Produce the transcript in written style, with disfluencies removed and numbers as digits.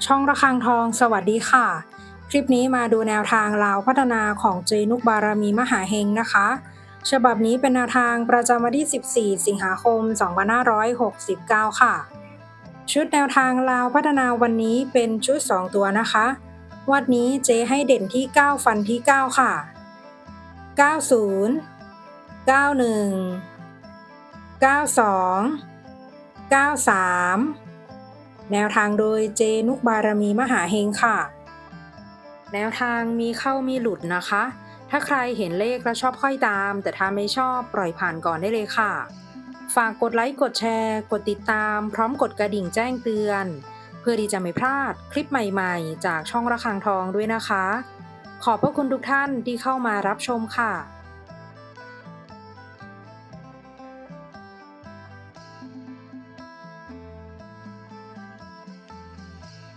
ช่องระฆังทองสวัสดีค่ะคลิปนี้มาดูแนวทางลาวพัฒนาของเจนุกบารมีมหาเฮงนะคะฉบับนี้เป็นแนวทางประจำวันที่ 14 สิงหาคม 2569 ค่ะชุดแนวทางลาวพัฒนาวันนี้เป็นชุด 2 ตัวนะคะวันนี้เจให้เด่นที่ 9 ฟันที่ 9 ค่ะ 90 91 92 93แนวทางโดยเจนุกบารมีมหาเฮงค่ะแนวทางมีเข้ามีหลุดนะคะถ้าใครเห็นเลขแล้วชอบค่อยตามแต่ถ้าไม่ชอบปล่อยผ่านก่อนได้เลยค่ะฝากกดไลค์กดแชร์กดติดตามพร้อมกดกระดิ่งแจ้งเตือนเพื่อที่จะไม่พลาดคลิปใหม่ๆจากช่องระฆังทองด้วยนะคะขอบพระคุณทุกท่านที่เข้ามารับชมค่ะ